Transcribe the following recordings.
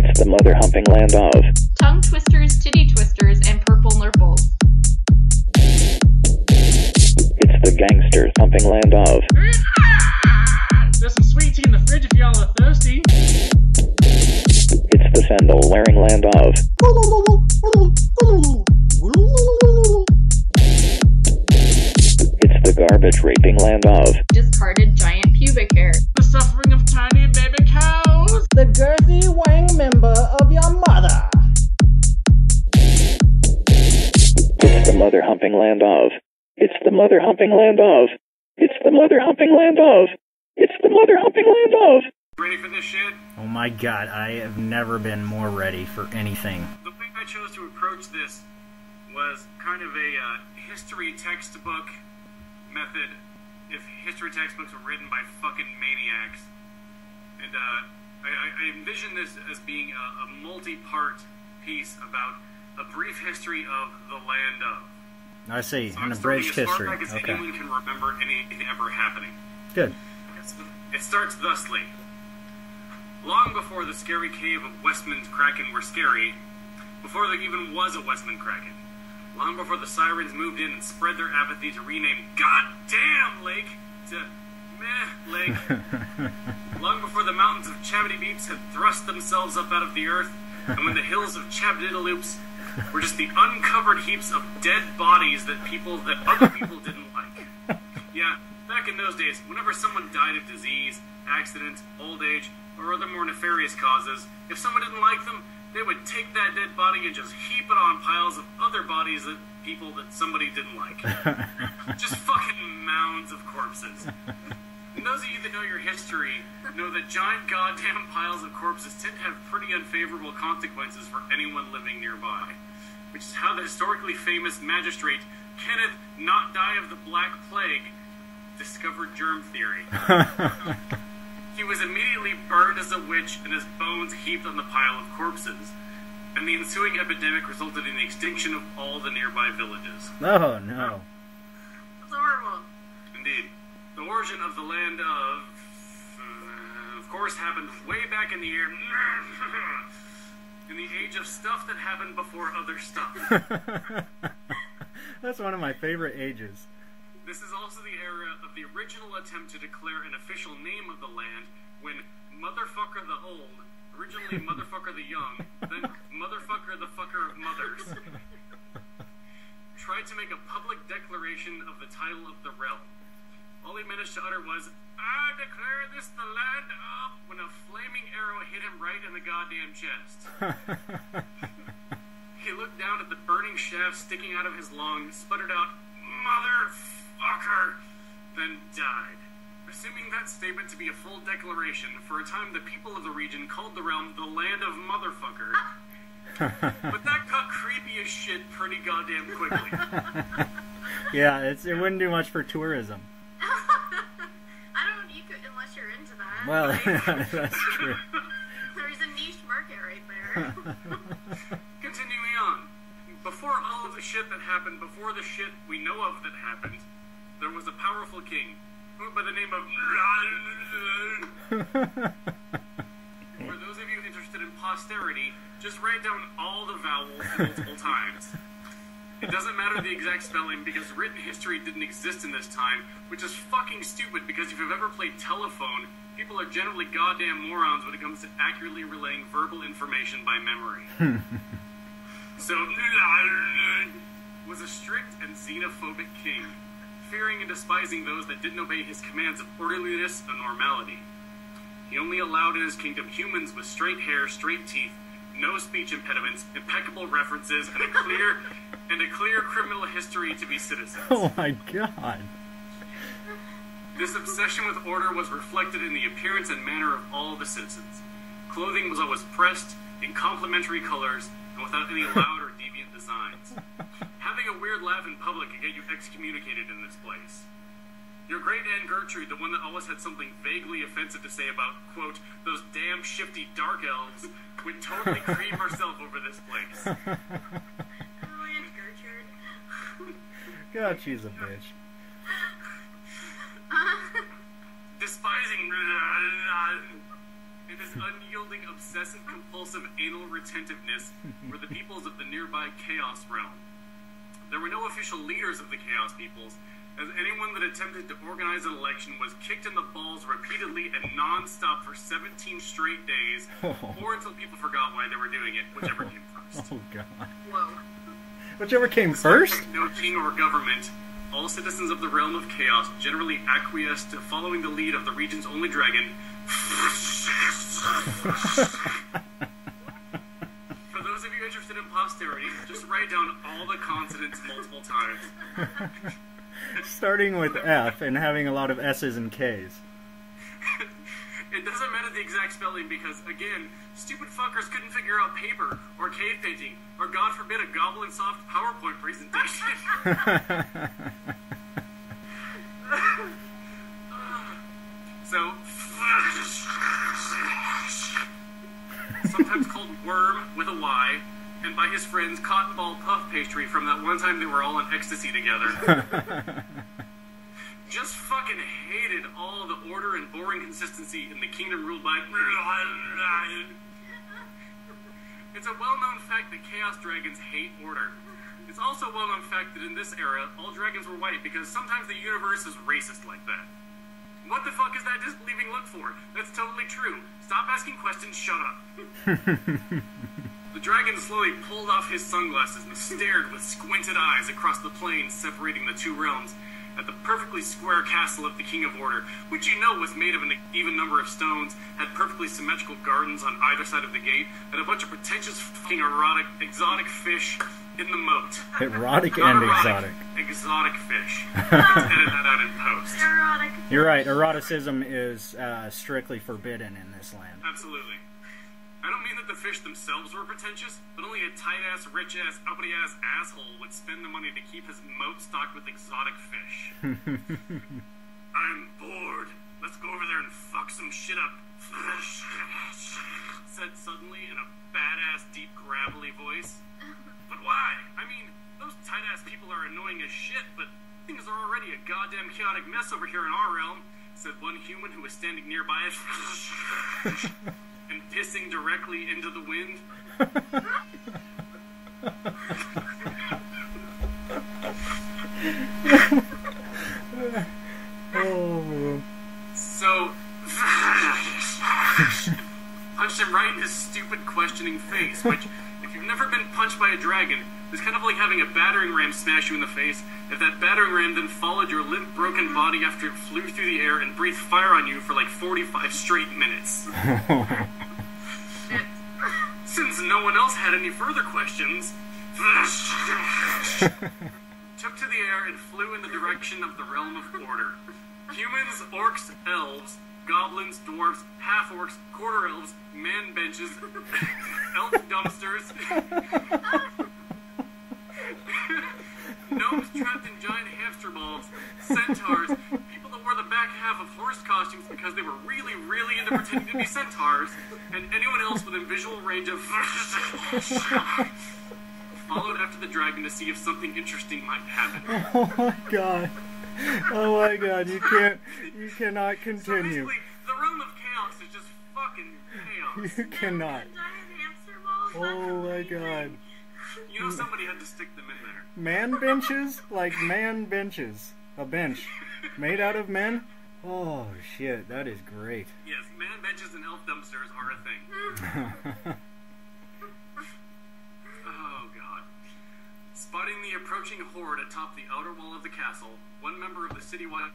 It's the mother-humping land of tongue twisters, titty twisters, and purple nurples. It's the gangster-humping land of There's some sweet tea in the fridge if y'all are thirsty. It's the sandal-wearing land of It's the garbage-raping land of Discarded giant pubic hair. The suffering of tiny baby cows. The girthy wang member of your mother. It's the mother-humping land of It's the mother-humping land of It's the mother-humping land of It's the mother-humping land of Ready for this shit? Oh my god, I have never been more ready for anything. The way I chose to approach this was kind of a history textbook method if history textbooks were written by fucking maniacs. And I envision this as being a multi-part piece about a brief history of the land of. I see, So an I'm starting abridged as far history. back as Okay. anyone can remember anything ever happening. Good. It starts thusly. Long before the scary cave of Westman's Kraken were scary, before there even was a Westman Kraken, long before the sirens moved in and spread their apathy to rename Goddamn Lake to Meh Lake, long before the mountains of Chabity Beeps had thrust themselves up out of the earth, and when the hills of Chabdiddloops were just the uncovered heaps of dead bodies that other people didn't like. Yeah, back in those days, whenever someone died of disease, accident, old age, or other more nefarious causes, if someone didn't like them, they would take that dead body and just heap it on piles of other bodies that people that somebody didn't like. Just fucking mounds of corpses. And those of you that know your history know that giant goddamn piles of corpses tend to have pretty unfavorable consequences for anyone living nearby. Which is how the historically famous magistrate Kenneth Not Die of the Black Plague discovered germ theory. He was immediately burned as a witch and his bones heaped on the pile of corpses. And the ensuing epidemic resulted in the extinction of all the nearby villages. Oh, no. That's horrible. Indeed. The origin of the land of course, happened way back in the year... in the age of stuff that happened before other stuff. That's one of my favorite ages. This is also the era of the original attempt to declare an official name of the land when Motherfucker the Old, originally Motherfucker the Young, then Motherfucker the Fucker of Mothers, tried to make a public declaration of the title of the realm. All he managed to utter was, "I declare this the land of," when a flaming arrow hit him right in the goddamn chest. He looked down at the burning shaft sticking out of his lung, sputtered out, "Motherfucker," then died. Assuming that statement to be a full declaration, for a time the people of the region called the realm the land of Motherfucker. But that got creepy as shit pretty goddamn quickly. Yeah, it wouldn't do much for tourism. I don't. You could, unless you're into that. Well, Like, that's true. there's a niche market right there. Continuing on. Before all of the shit that happened, before the shit we know of that happened, there was a powerful king, who by the name of... For those of you interested in posterity, just write down all the vowels multiple times. It doesn't matter the exact spelling, because written history didn't exist in this time, which is fucking stupid, because if you've ever played telephone, people are generally goddamn morons when it comes to accurately relaying verbal information by memory. So, was a strict and xenophobic king, fearing and despising those that didn't obey his commands of orderliness and normality. He only allowed in his kingdom humans with straight hair, straight teeth, no speech impediments, impeccable references, and a clear criminal history to be citizens. Oh my god. This obsession with order was reflected in the appearance and manner of all the citizens. Clothing was always pressed, in complementary colors, and without any loud or deviant designs. Having a weird laugh in public could get you excommunicated in this place. Your great Aunt Gertrude, the one that always had something vaguely offensive to say about, quote, those damn shifty dark elves, would totally cream herself over this place. Oh, Aunt Gertrude. God, she's a bitch. Despising... It is whose unyielding, obsessive-compulsive anal retentiveness were the peoples of the nearby Chaos Realm. There were no official leaders of the Chaos peoples, as anyone that attempted to organize an election was kicked in the balls repeatedly and non-stop for 17 straight days, or until people forgot why they were doing it, whichever came first. Oh, God. Whoa. Whichever came first? No king or government, all citizens of the realm of chaos generally acquiesced to following the lead of the region's only dragon. For those of you interested in posterity, just write down all the consonants multiple times. Starting with F and having a lot of S's and K's. It doesn't matter the exact spelling because, again, stupid fuckers couldn't figure out paper, or cave painting, or God forbid a Goblin Soft PowerPoint presentation. So, sometimes called Worm with a Y, and by his friends Cotton Ball Puff Pastry from that one time they were all on ecstasy together. Just fucking hated all the order and boring consistency in the kingdom ruled by... It's a well-known fact that Chaos Dragons hate order. It's also a well-known fact that in this era, all dragons were white because sometimes the universe is racist like that. What the fuck is that disbelieving look for? That's totally true. Stop asking questions, shut up. The dragon slowly pulled off his sunglasses and stared with squinted eyes across the plain separating the two realms at the perfectly square castle of the King of Order, which you know was made of an even number of stones, had perfectly symmetrical gardens on either side of the gate, and a bunch of pretentious fucking erotic, exotic fish in the moat. Erotic Not and erotic, exotic. Exotic fish. Let's edit that out in post. Erotic. You're right, eroticism is strictly forbidden in this land. Absolutely. I don't mean that the fish themselves were pretentious, but only a tight-ass, rich-ass, uppity-ass asshole would spend the money to keep his moat stocked with exotic fish. I'm bored. Let's go over there and fuck some shit up. Said suddenly in a badass, deep, gravelly voice. But why? I mean, those tight-ass people are annoying as shit, but things are already a goddamn chaotic mess over here in our realm, said one human who was standing nearby and pissing directly into the wind. Oh. So, punched him right in his stupid questioning face, which, if you've never been punched by a dragon, is kind of like having a battering ram smash you in the face. If that battering ram then followed your limp, broken body after it flew through the air and breathed fire on you for like 45 straight minutes. Since no one else had any further questions, took to the air and flew in the direction of the realm of order. Humans, orcs, elves, goblins, dwarves, half-orcs, quarter-elves, man-benches, elf dumpsters, gnomes trapped in giant hamster balls, centaurs, people that wore the back half of horse costumes because they were really, really into pretending to be centaurs, and anyone else within visual range of followed after the dragon to see if something interesting might happen. Oh my god. Oh my god, you cannot continue. So basically, the realm of chaos is just fucking chaos. You cannot. Giant hamster balls. Oh my god. You know somebody had to stick them in there. Man benches? Like man benches. A bench. Made out of men? Oh shit, that is great. Yes, man benches and elf dumpsters are a thing. Oh god. Spotting the approaching horde atop the outer wall of the castle, one member of the city watch,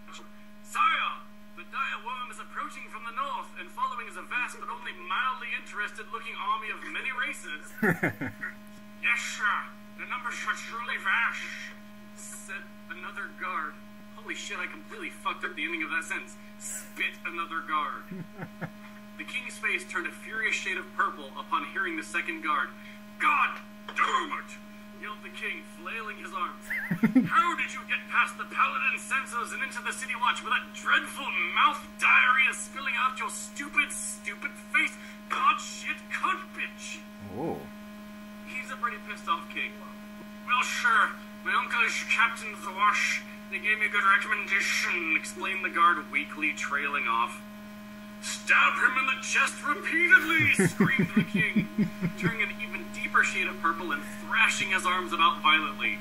Sire! The dire worm is approaching from the north, and following is a vast but only mildly interested-looking army of many races. Yes, sir. The numbers are truly vast, said another guard. Holy shit, I completely fucked up the ending of that sentence. Spit another guard. The king's face turned a furious shade of purple upon hearing the second guard. God damn it! Yelled the king, flailing his arms. How did you get past the paladin censors and into the city watch with that dreadful mouth diarrhea spilling out your stupid face? God shit cunt bitch! Oh. He's a pretty pissed off king. Well, sure. My uncle is captain of the wash. They gave me a good recommendation, explained the guard weakly, trailing off. stab him in the chest repeatedly, screamed the king, turning an even deeper shade of purple and thrashing his arms about violently.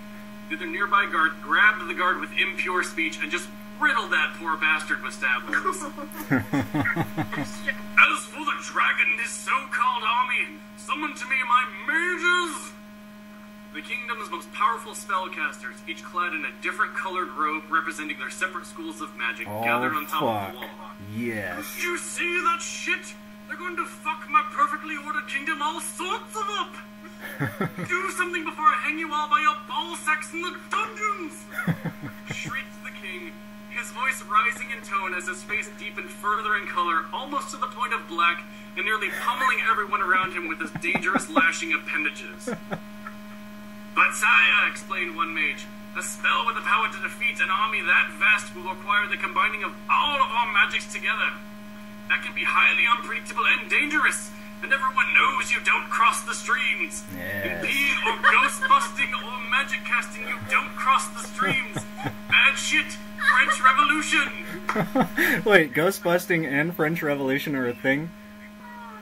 The nearby guard grabbed the guard with impure speech and just riddled that poor bastard with stab wounds. As for the dragon and his so-called army, summon to me my mages! The kingdom's most powerful spellcasters, each clad in a different colored robe representing their separate schools of magic, gathered on top of the wall. Yes. You see that shit? They're going to fuck my perfectly ordered kingdom all sorts of up! Do something before I hang you all by your ball sacks in the dungeons! Shrieked the king, his voice rising in tone as his face deepened further in color, almost to the point of black, and nearly pummeling everyone around him with his dangerous lashing appendages. But sire, explained one mage, a spell with the power to defeat an army that vast will require the combining of all of our magics together. That can be highly unpredictable and dangerous, and everyone knows you don't cross the streams. Yes. In being or ghost busting or magic casting, you don't cross the streams. Bad shit. French Revolution. Wait, ghost busting and French Revolution are a thing?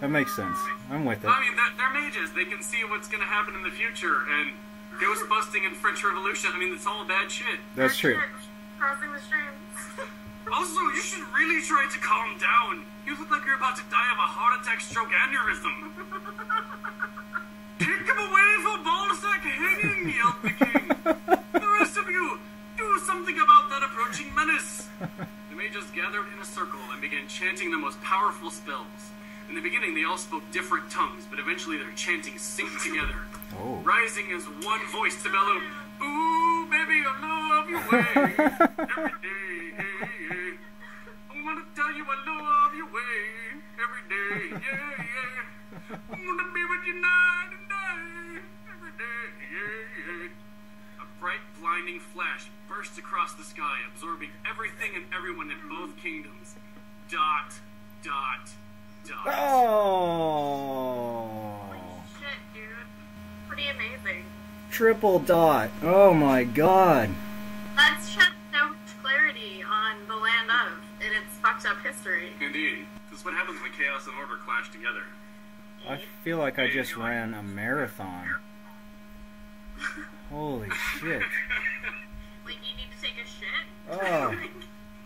That makes sense. I'm with it. I mean, they're mages. They can see what's going to happen in the future, and ghost busting and French Revolution, I mean, it's all bad shit. That's true. Crossing the streams. Also, you should really try to calm down. You look like you're about to die of a heart attack, stroke, aneurysm. Take him away for ballsack hanging, yelled the king. The rest of you, do something about that approaching menace. The mages gathered in a circle and began chanting the most powerful spells. In the beginning, they all spoke different tongues, but eventually their chanting synced together. Oh. Rising as one voice to bellow, "Ooh, baby, I love your way. Every day, hey, hey. I wanna tell you I love your way. Every day, yeah, yeah. I wanna be with you night and day. Every day, yeah, yeah." A bright, blinding flash burst across the sky, absorbing everything and everyone in both kingdoms. Dot, dot, dot. Oh. Shit, dude. Pretty amazing. Triple dot. Oh my god. That's shed so much clarity on the land of in its fucked up history. Indeed. This is what happens when chaos and order clash together. I feel like I just ran a marathon. Holy shit. Like, you need to take a shit? Oh.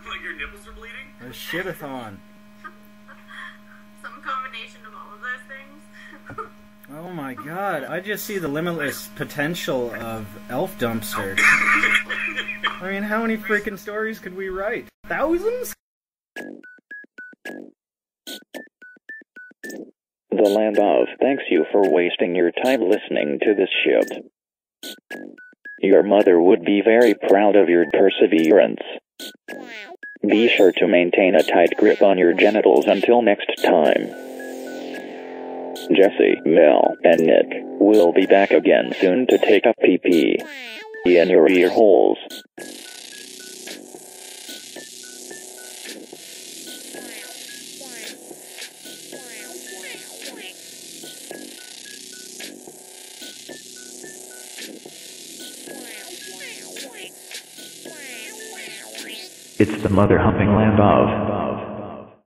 Like your nipples are bleeding? A shitathon. Some combination of all of those things. Oh my god, I just see the limitless potential of Elf Dumpster. I mean, how many freaking stories could we write? Thousands? The land of thanks you for wasting your time listening to this shit. Your mother would be very proud of your perseverance. Be sure to maintain a tight grip on your genitals until next time. Jesse, Mel, and Nick will be back again soon to take a pee-pee in your ear holes. It's the mother humping land of